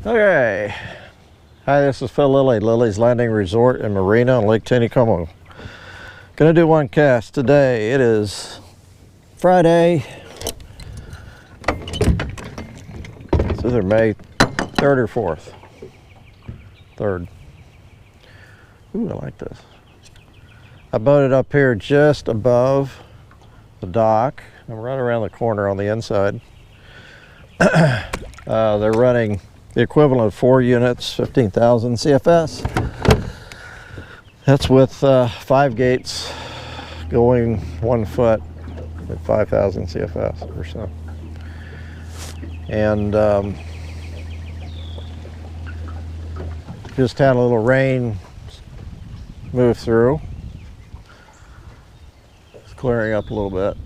Okay. Hi, this is Phil Lilley, Lilley's Landing Resort and Marina on Lake Taneycomo. Gonna do one cast today. It is Friday. It's either May 3rd or 4th. 3rd. Ooh, I like this. I boated up here just above the dock. I'm right around the corner on the inside. They're running the equivalent of 4 units, 15,000 CFS. That's with 5 gates going 1 foot at 5,000 CFS or so. And just had a little rain move through. It's clearing up a little bit.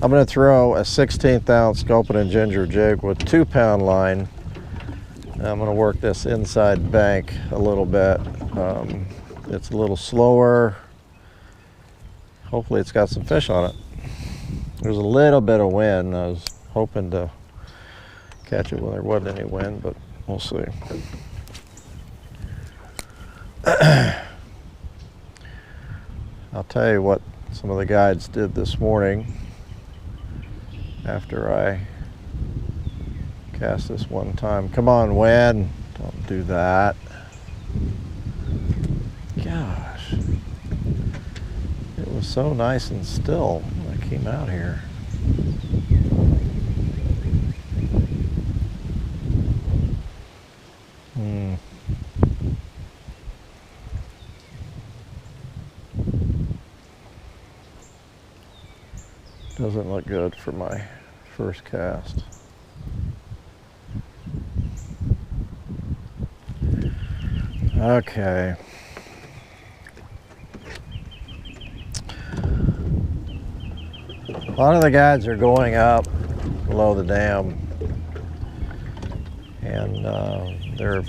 I'm going to throw a 1/16 ounce sculpin and ginger jig with 2-pound line. I'm going to work this inside bank a little bit. It's a little slower. Hopefully it's got some fish on it. There's a little bit of wind. I was hoping to catch it when there wasn't any wind, but we'll see. I'll tell you what some of the guides did this morning after I cast this one time. Come on, wind. Don't do that. Gosh. It was so nice and still when I came out here. Doesn't look good for my first cast. Okay. A lot of the guides are going up below the dam, and they're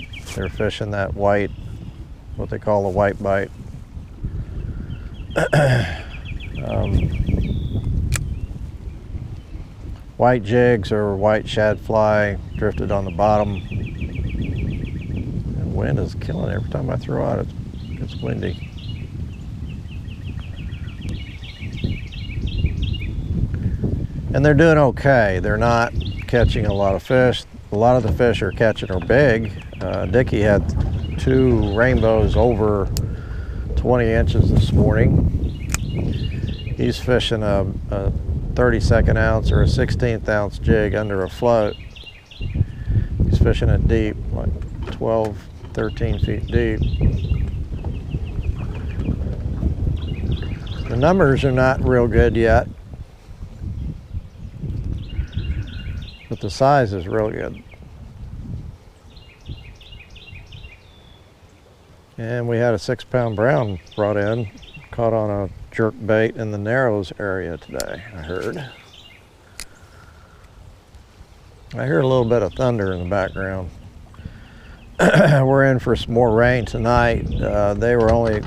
fishing that white, what they call the white bite. White jigs or white shad fly drifted on the bottom. The wind is killing it. Every time I throw out, it's windy. And they're doing okay. They're not catching a lot of fish. A lot of the fish are catching are big. Dickie had 2 rainbows over 20 inches this morning. He's fishing a 32nd ounce or a 1/16 ounce jig under a float. He's fishing it deep, like 12, 13 feet deep. The numbers are not real good yet, but the size is real good. And we had a 6-pound brown brought in, caught on a jerk bait in the Narrows area today, I heard. I hear a little bit of thunder in the background. We're in for some more rain tonight. They were only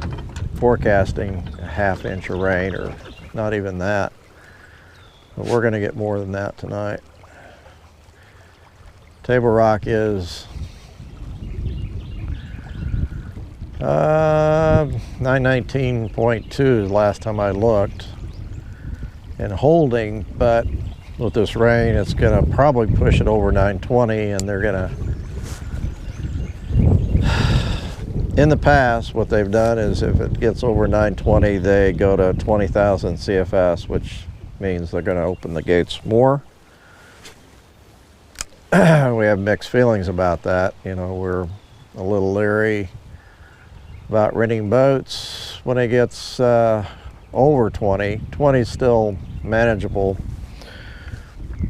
forecasting a 1/2 inch of rain, or not even that. But we're going to get more than that tonight. Table Rock is 919.2 the last time I looked, and holding, but with this rain it's gonna probably push it over 920, and they're gonna, in the past what they've done is if it gets over 920 they go to 20,000 CFS, which means they're gonna open the gates more. We have mixed feelings about that. You know, we're a little leery about renting boats when it gets over 20. 20 is still manageable,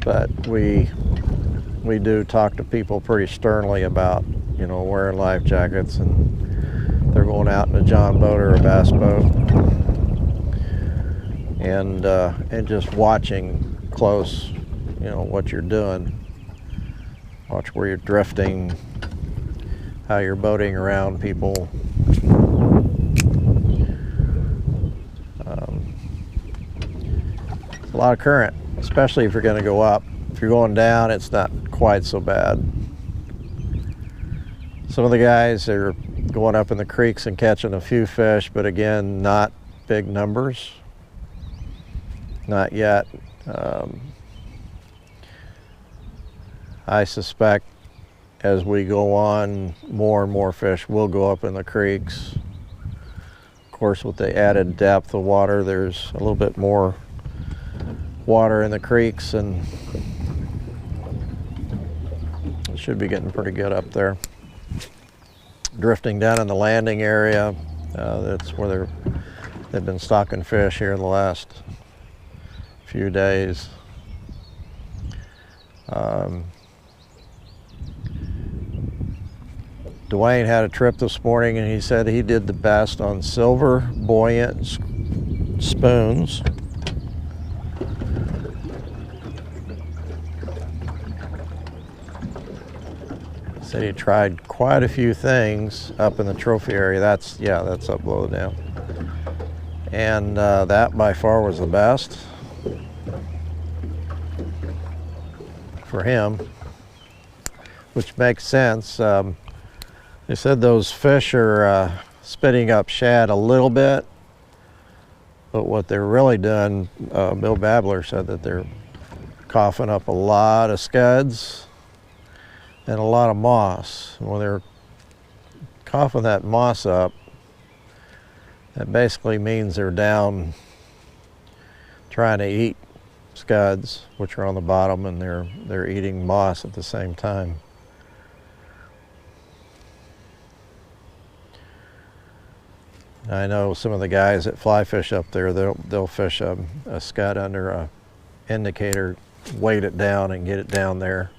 but we do talk to people pretty sternly about, you know, wearing life jackets, and they're going out in a John boat or a bass boat, and just watching close, you know, what you're doing. Watch where you're drifting, how you're boating around people. A lot of current, especially if you're going to go up. If you're going down, it's not quite so bad. Some of the guys are going up in the creeks and catching a few fish, but again, not big numbers. Not yet. I suspect as we go on, more and more fish will go up in the creeks. Of course, with the added depth of water, there's a little bit more water in the creeks, and it should be getting pretty good up there. Drifting down in the landing area, that's where they've been stocking fish here the last few days. Dwayne had a trip this morning, and he said he did the best on silver buoyant spoons. Said he tried quite a few things up in the trophy area. That's up low now. And that by far was the best for him, which makes sense. They said those fish are spitting up shad a little bit, but what they're really doing, Bill Babler said that they're coughing up a lot of scuds and a lot of moss. When they're coughing that moss up, that basically means they're down trying to eat scuds, which are on the bottom, and they're eating moss at the same time. I know some of the guys that fly fish up there, they'll fish a scud under a indicator, weight it down and get it down there,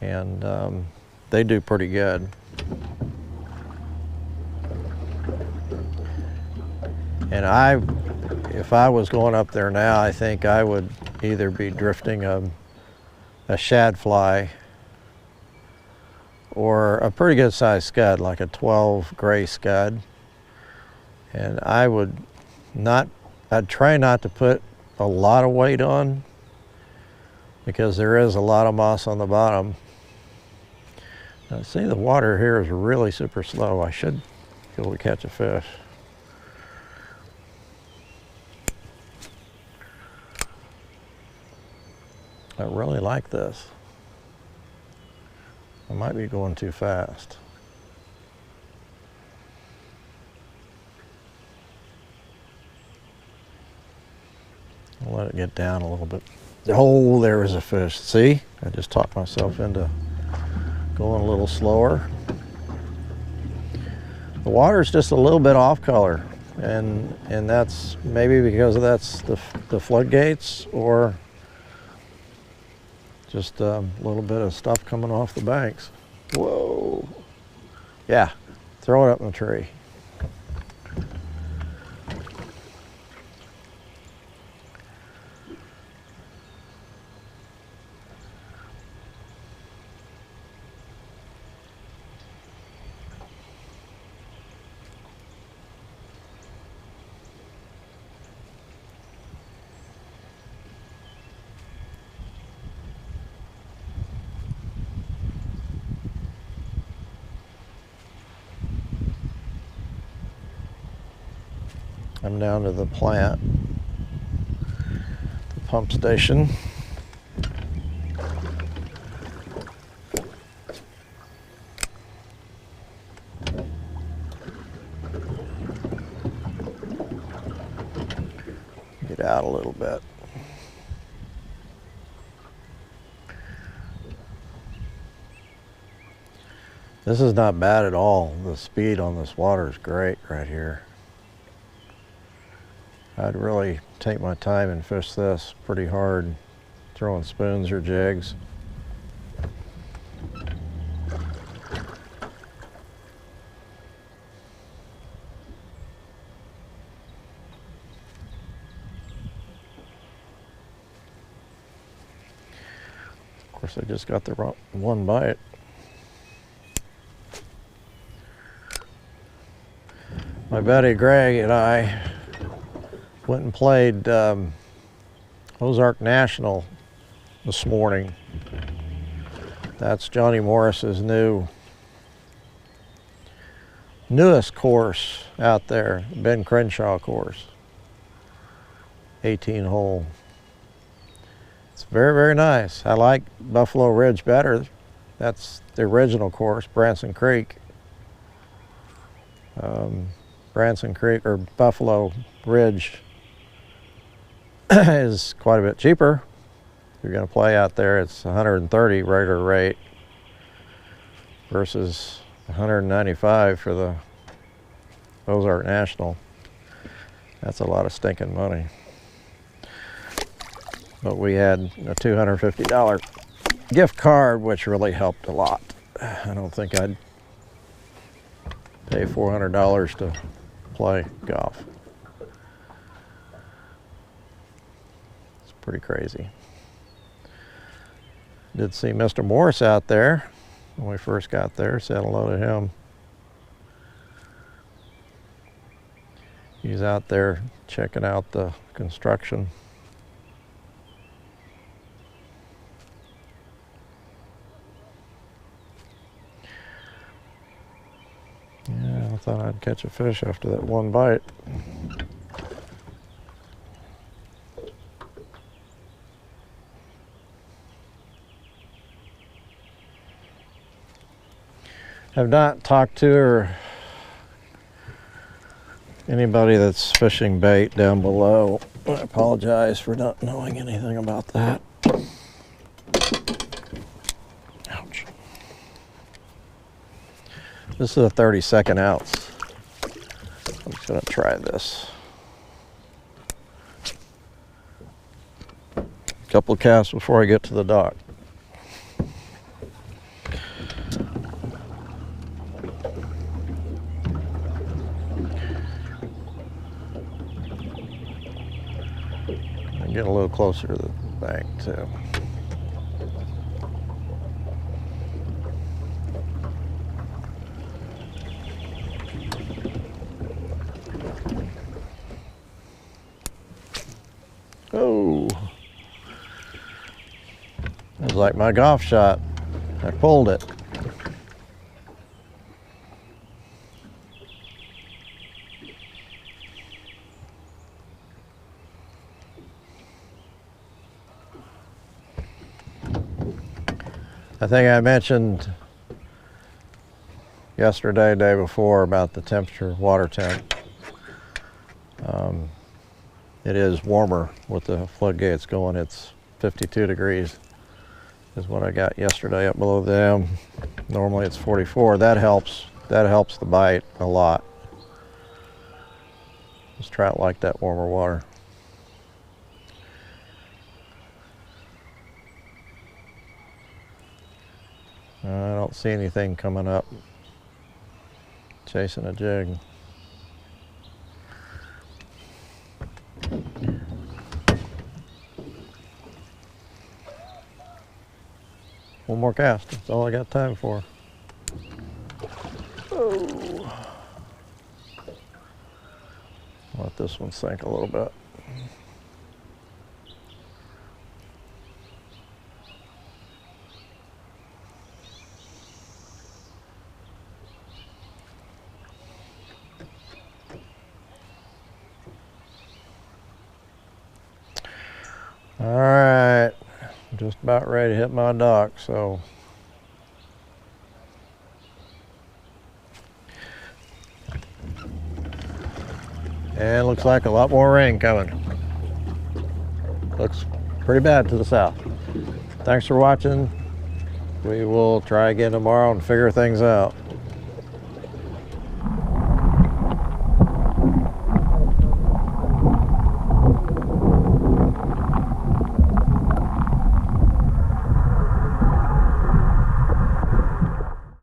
and they do pretty good. And if I was going up there now, I think I would either be drifting a shad fly or a pretty good sized scud, like a 12 gray scud. And I'd try not to put a lot of weight on, because there is a lot of moss on the bottom. Now, see, the water here is really super slow. I should be able to catch a fish. I really like this. I might be going too fast. I'll let it get down a little bit. Oh, there is a fish. See? I just talked myself into going a little slower. The water's just a little bit off color, and that's maybe because that's the floodgates, or just a little bit of stuff coming off the banks. Whoa. Yeah, throw it up in the tree. I'm down to the plant, the pump station. Get out a little bit. This is not bad at all. The speed on this water is great right here. I'd really take my time and fish this pretty hard, throwing spoons or jigs. Of course, I just got the wrong one bite. My buddy Greg and I went and played Ozark National this morning. That's Johnny Morris's new newest course out there, Ben Crenshaw course. 18 hole. It's very, very nice. I like Buffalo Ridge better. That's the original course, Branson Creek. Branson Creek or Buffalo Ridge is quite a bit cheaper. If you're going to play out there, it's 130 regular rate versus 195 for the Ozark National. That's a lot of stinking money. But we had a $250 gift card, which really helped a lot. I don't think I'd pay $400 to play golf. It's pretty crazy. Did see Mr. Morris out there when we first got there. Said hello to him. He's out there checking out the construction. Yeah, I thought I'd catch a fish after that one bite. Have not talked to or anybody that's fishing bait down below. I apologize for not knowing anything about that. Ouch. This is a 32nd ounce. I'm just gonna try this. A couple of casts before I get to the dock. Get a little closer to the bank too. Oh, it was like my golf shot. I pulled it. I think I mentioned yesterday, day before, about the temperature, water temp. It is warmer with the floodgates going. It's 52 degrees is what I got yesterday up below the dam. Normally it's 44. That helps. That helps the bite a lot. This trout like that warmer water. I don't see anything coming up. Chasing a jig. One more cast. That's all I got time for. Oh. Let this one sink a little bit. All right, I'm just about ready to hit my dock, so. And looks like a lot more rain coming. Looks pretty bad to the south. Thanks for watching. We will try again tomorrow and figure things out.